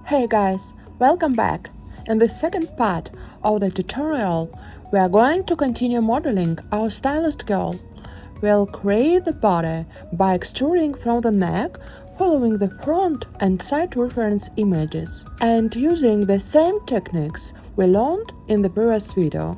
Hey guys, welcome back. In the second part of the tutorial, we are going to continue modeling our stylist girl. We'll create the body by extruding from the neck, following the front and side reference images, and using the same techniques we learned in the previous video.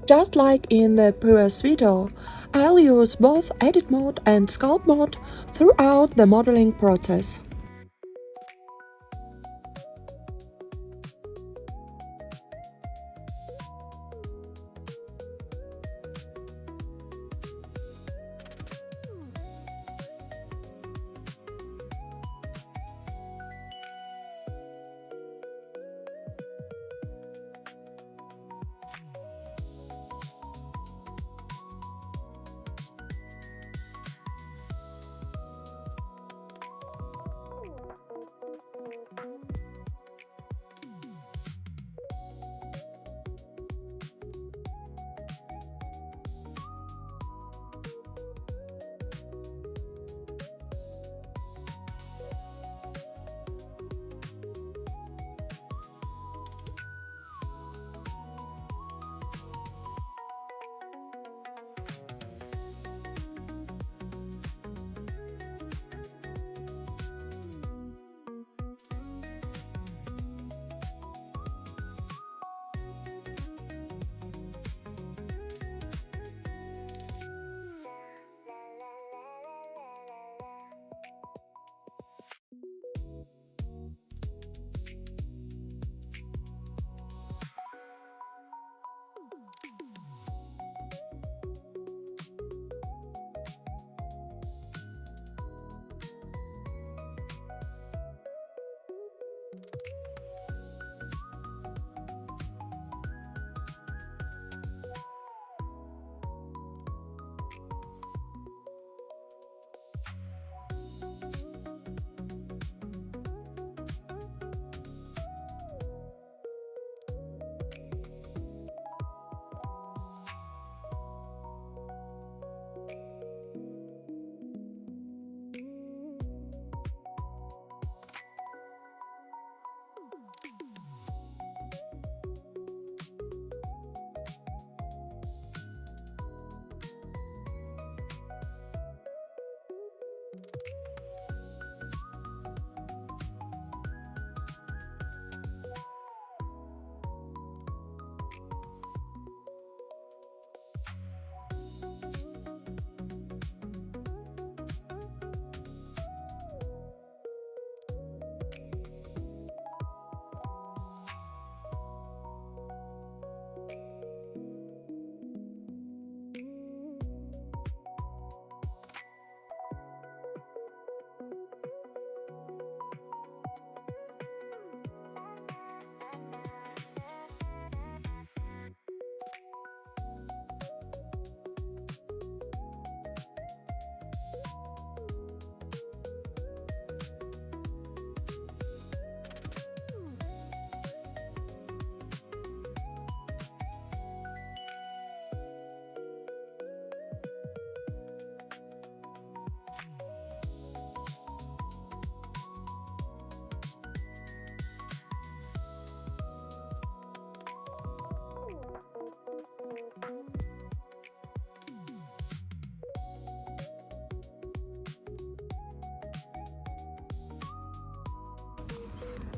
Just like in the previous video, I'll use both edit mode and sculpt mode throughout the modeling process.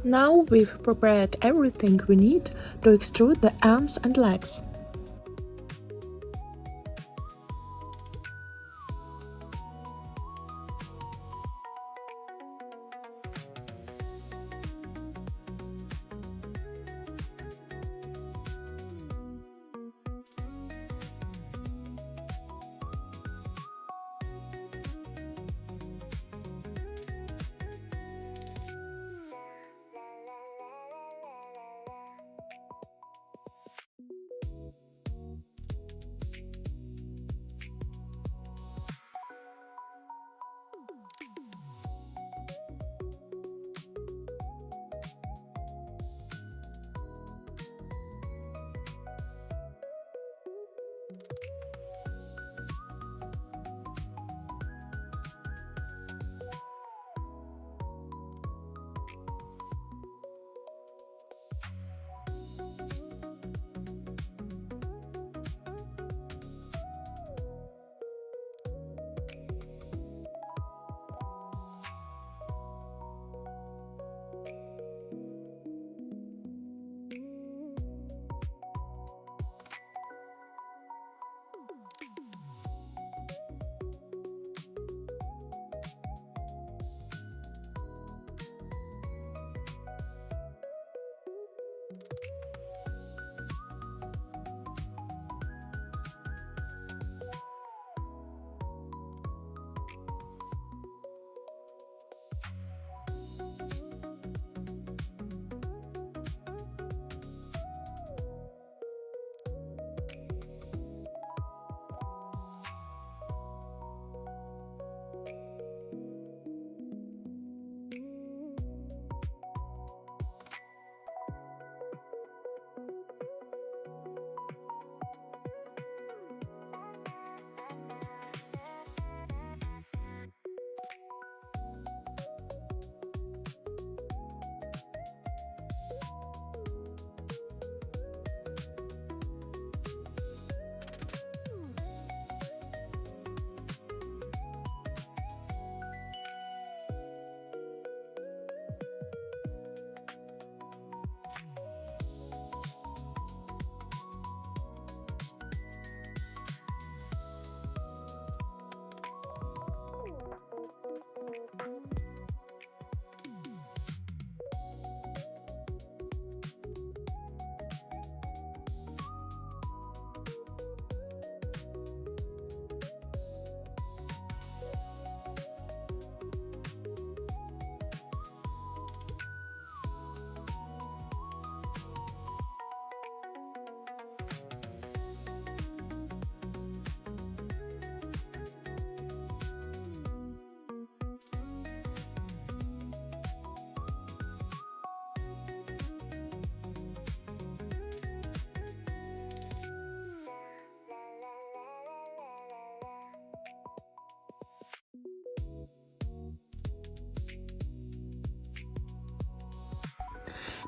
Now we've prepared everything we need to extrude the arms and legs.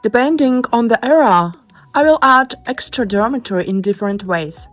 Depending on the era, I will add extra geometry in different ways.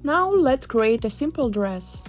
Now let's create a simple dress.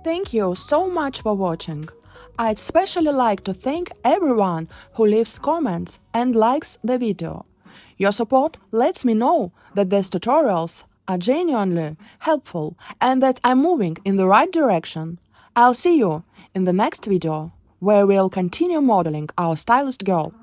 Thank you so much for watching. I'd especially like to thank everyone who leaves comments and likes the video. Your support lets me know that these tutorials are genuinely helpful and that I'm moving in the right direction. I'll see you in the next video, where we'll continue modeling our stylist girl.